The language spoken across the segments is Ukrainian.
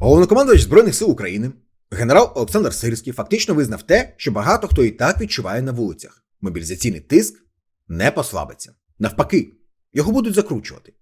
Головнокомандувач Збройних сил України, генерал Олександр Сирський фактично визнав те, що багато хто і так відчуває на вулицях. Мобілізаційний тиск не послабиться. Навпаки, його будуть закручувати.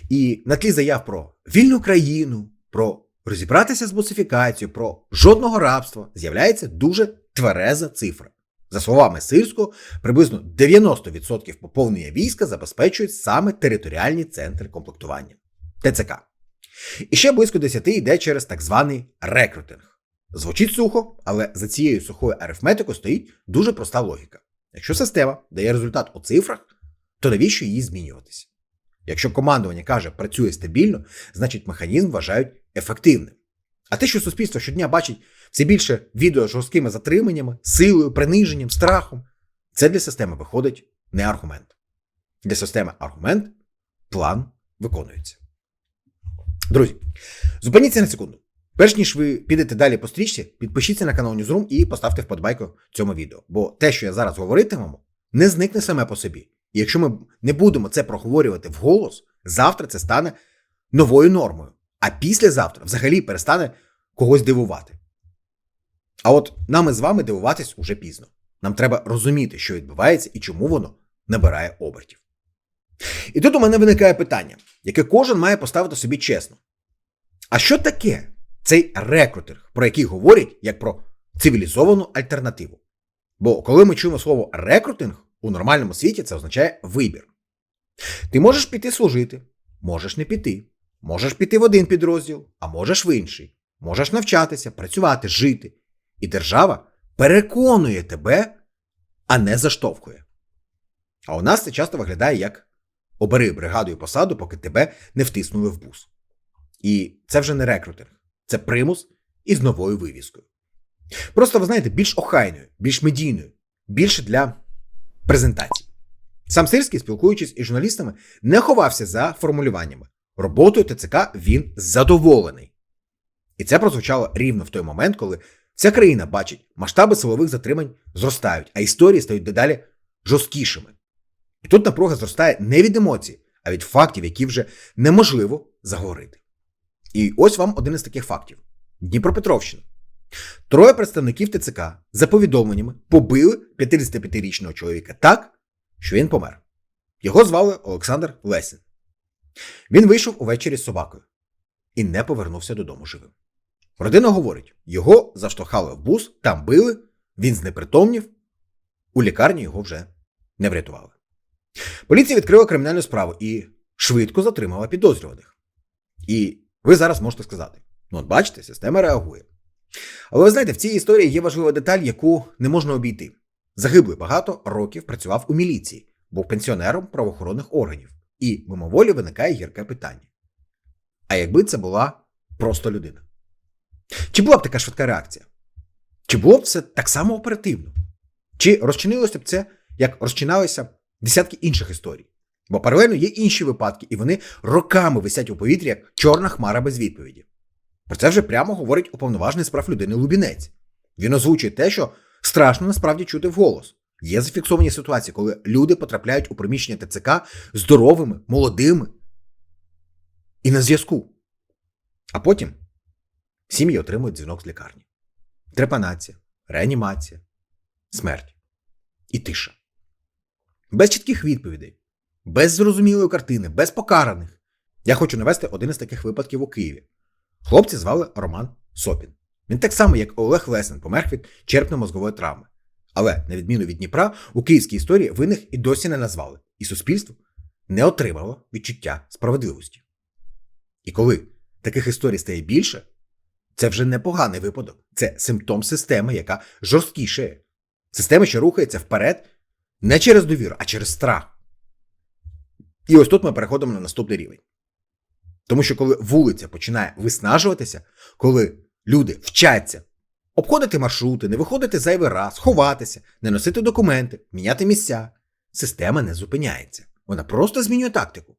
І на тлі заяв про вільну країну, про розібратися з бусифікацією, про жодного рабства з'являється дуже твереза цифра. За словами Сирського, приблизно 90% поповнення війська забезпечують саме територіальні центри комплектування – ТЦК. І ще близько 10 йде через так званий рекрутинг. Звучить сухо, але за цією сухою арифметикою стоїть дуже проста логіка. Якщо система дає результат у цифрах, то навіщо її змінюватися? Якщо командування каже «працює стабільно», значить механізм вважають ефективним. А те, що суспільство щодня бачить все більше відео з жорсткими затриманнями, силою, приниженням, страхом, це для системи виходить не аргумент. Для системи аргумент – план виконується. Друзі, зупиніться на секунду. Перш ніж ви підете далі по стрічці, підпишіться на канал Newsroom і поставте вподобайку цьому відео. Бо те, що я зараз говоритиму, не зникне саме по собі. І якщо ми не будемо це проговорювати вголос, завтра це стане новою нормою. А післязавтра взагалі перестане когось дивувати. А от нам із вами дивуватись уже пізно. Нам треба розуміти, що відбувається і чому воно набирає обертів. І тут у мене виникає питання, яке кожен має поставити собі чесно. А що таке цей рекрутинг, про який говорять як про цивілізовану альтернативу? Бо коли ми чуємо слово рекрутинг, у нормальному світі це означає вибір. Ти можеш піти служити, можеш не піти. Можеш піти в один підрозділ, а можеш в інший. Можеш навчатися, працювати, жити. І держава переконує тебе, а не заштовхує. А у нас це часто виглядає як «обери бригаду і посаду, поки тебе не втиснули в бус». І це вже не рекрутинг. Це примус із новою вивіскою. Просто, ви знаєте, більш охайною, більш медійною, більше для презентацій. Сам Сирський, спілкуючись із журналістами, не ховався за формулюваннями. Роботою ТЦК він задоволений. І це прозвучало рівно в той момент, коли вся країна бачить, масштаби силових затримань зростають, а історії стають дедалі жорсткішими. І тут напруга зростає не від емоцій, а від фактів, які вже неможливо заговорити. І ось вам один із таких фактів. Дніпропетровщина. 3 представників ТЦК за повідомленнями побили 55-річного чоловіка так, що він помер. Його звали Олександр Лесін. Він вийшов увечері з собакою і не повернувся додому живим. Родина говорить, його заштовхали в бус, там били, він знепритомнів, у лікарні його вже не врятували. Поліція відкрила кримінальну справу і швидко затримала підозрюваних. І ви зараз можете сказати, ну от бачите, система реагує. Але ви знаєте, в цій історії є важлива деталь, яку не можна обійти. Загиблий багато років працював у міліції, був пенсіонером правоохоронних органів. І мимоволі виникає гірке питання. А якби це була просто людина? Чи була б така швидка реакція? Чи було б це так само оперативно? Чи розчинилося б це, як розчиналися десятки інших історій? Бо паралельно є інші випадки, і вони роками висять у повітрі, як чорна хмара без відповіді. Про це вже прямо говорить уповноважений з прав людини Лубінець. Він озвучує те, що страшно насправді чути вголос. Є зафіксовані ситуації, коли люди потрапляють у приміщення ТЦК здоровими, молодими і на зв'язку. А потім сім'ї отримують дзвінок з лікарні. Трепанація, реанімація, смерть і тиша. Без чітких відповідей, без зрозумілої картини, без покараних. Я хочу навести один із таких випадків у Києві. Хлопця звали Роман Сопін. Він так само, як Олег Лесін, помер від черепно-мозгової травми. Але, на відміну від Дніпра, у київській історії винних і досі не назвали. І суспільство не отримало відчуття справедливості. І коли таких історій стає більше, це вже не поганий випадок. Це симптом системи, яка жорсткішає. Система, що рухається вперед не через довіру, а через страх. І ось тут ми переходимо на наступний рівень. Тому що коли вулиця починає виснажуватися, коли люди вчаться обходити маршрути, не виходити зайвий раз, ховатися, не носити документи, міняти місця, система не зупиняється. Вона просто змінює тактику.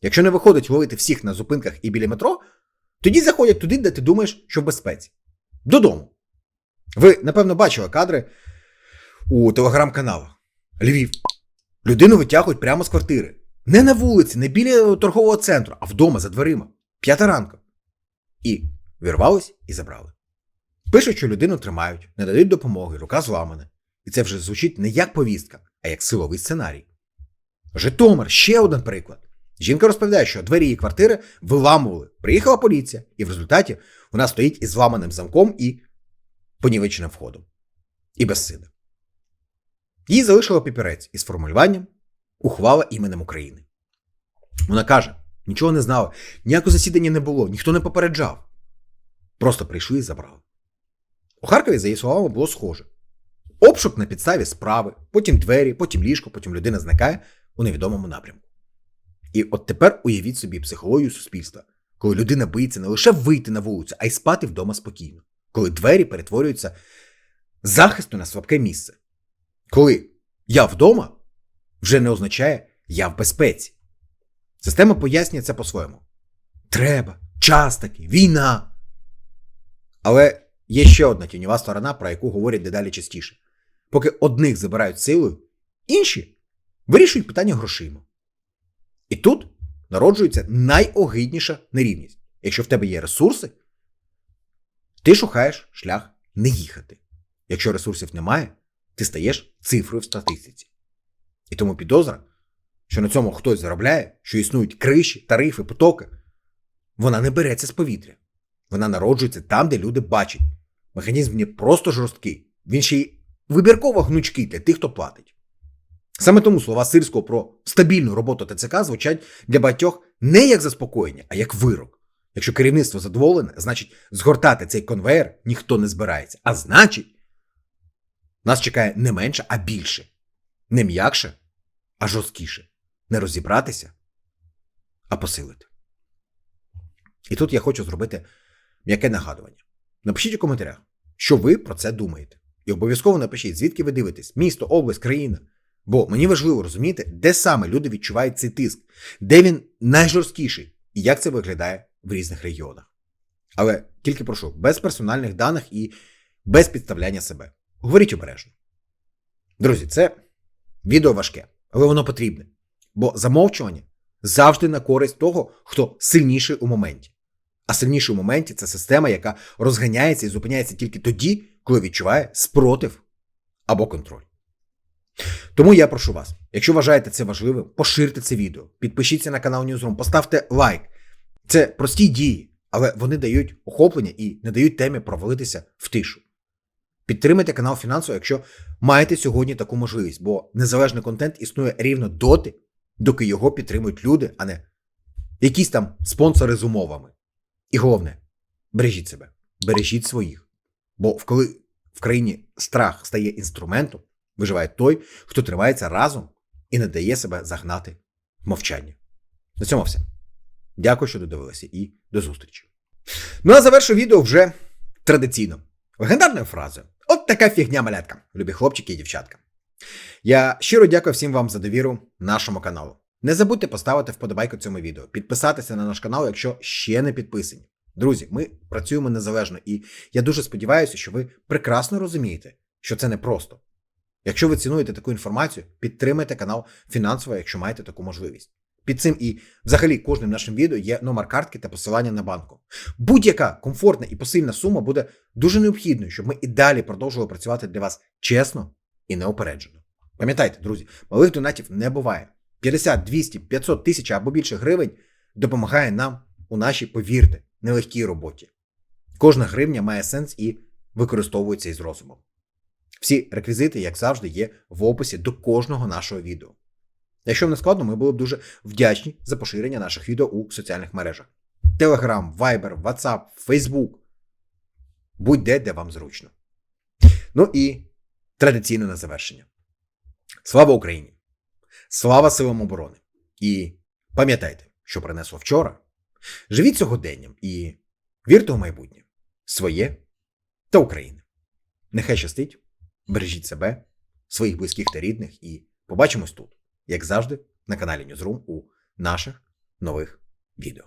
Якщо не виходить ловити всіх на зупинках і біля метро, тоді заходять туди, де ти думаєш, що в безпеці. Додому. Ви, напевно, бачили кадри у телеграм-каналах. Львів. Людину витягують прямо з квартири. Не на вулиці, не біля торгового центру, а вдома, за дверима. 5 ранку. І вірвались і забрали. Пишуть, що людину тримають, не дають допомоги, рука зламана. І це вже звучить не як повістка, а як силовий сценарій. Житомир – ще один приклад. Жінка розповідає, що двері її квартири виламували. Приїхала поліція, і в результаті вона стоїть із зламаним замком і понівеченим входом. І без сина. Їй залишила папірець із формулюванням «Ухвала іменем України». Вона каже, нічого не знала, ніякого засідання не було, ніхто не попереджав. Просто прийшли і забрали. У Харкові, за її словами, було схоже. Обшук на підставі справи, потім двері, потім ліжко, потім людина зникає у невідомому напрямку. І от тепер уявіть собі психологію суспільства, коли людина боїться не лише вийти на вулицю, а й спати вдома спокійно. Коли двері перетворюються з захисту на слабке місце. Коли «я вдома» вже не означає «я в безпеці». Система пояснює це по-своєму. Треба, час такий, війна. Але є ще одна тіньова сторона, про яку говорять дедалі частіше. Поки одних забирають силою, інші вирішують питання грошима. І тут народжується найогидніша нерівність. Якщо в тебе є ресурси, ти шукаєш шлях не їхати. Якщо ресурсів немає, ти стаєш цифрою в статистиці. І тому підозра, що на цьому хтось заробляє, що існують криші, тарифи, потоки, вона не береться з повітря. Вона народжується там, де люди бачать. Механізм не просто жорсткий, він ще й вибірково гнучкий для тих, хто платить. Саме тому слова Сирського про стабільну роботу ТЦК звучать для багатьох не як заспокоєння, а як вирок. Якщо керівництво задоволене, значить згортати цей конвейер ніхто не збирається. А значить, нас чекає не менше, а більше. Не м'якше, а жорсткіше. Не розібратися, а посилити. І тут я хочу зробити м'яке нагадування. Напишіть у коментарях, що ви про це думаєте. І обов'язково напишіть, звідки ви дивитесь, місто, область, країна. Бо мені важливо розуміти, де саме люди відчувають цей тиск, де він найжорсткіший і як це виглядає в різних регіонах. Але тільки прошу, без персональних даних і без підставляння себе. Говоріть обережно. Друзі, це відео важке, але воно потрібне. Бо замовчування завжди на користь того, хто сильніший у моменті. А сильніший у моменті – це система, яка розганяється і зупиняється тільки тоді, коли відчуває спротив або контроль. Тому я прошу вас, якщо вважаєте це важливим, поширте це відео, підпишіться на канал Newsroom, поставте лайк. Це прості дії, але вони дають охоплення і не дають темі провалитися в тишу. Підтримайте канал фінансово, якщо маєте сьогодні таку можливість, бо незалежний контент існує рівно доти, доки його підтримують люди, а не якісь там спонсори з умовами. І головне, бережіть себе, бережіть своїх. Бо коли в країні страх стає інструментом, виживає той, хто тримається разом і не дає себе загнати в мовчання. На цьому все. Дякую, що додивилися, і до зустрічі. Ну а завершу відео вже традиційно. Легендарною фразою. От така фігня, малятка, любі хлопчики і дівчатка. Я щиро дякую всім вам за довіру нашому каналу. Не забудьте поставити вподобайку цьому відео, підписатися на наш канал, якщо ще не підписані. Друзі, ми працюємо незалежно, і я дуже сподіваюся, що ви прекрасно розумієте, що це непросто. Якщо ви цінуєте таку інформацію, підтримайте канал фінансово, якщо маєте таку можливість. Під цим і взагалі кожним нашим відео є номер картки та посилання на банку. Будь-яка комфортна і посильна сума буде дуже необхідною, щоб ми і далі продовжували працювати для вас чесно і неупереджено. Пам'ятайте, друзі, малих донатів не буває. 50, 200, 500 тисяч або більше гривень допомагає нам у нашій, повірте, нелегкій роботі. Кожна гривня має сенс і використовується із розумом. Всі реквізити, як завжди, є в описі до кожного нашого відео. Якщо не складно, ми були б дуже вдячні за поширення наших відео у соціальних мережах. Telegram, Viber, WhatsApp, Facebook. Будь-де, де вам зручно. Ну і традиційно на завершення. Слава Україні! Слава силам оборони! І пам'ятайте, що принесло вчора. Живіть сьогоденням і вірте у майбутнє. Своє та України. Нехай щастить, бережіть себе, своїх близьких та рідних і побачимось тут, як завжди, на каналі Newsroom у наших нових відео.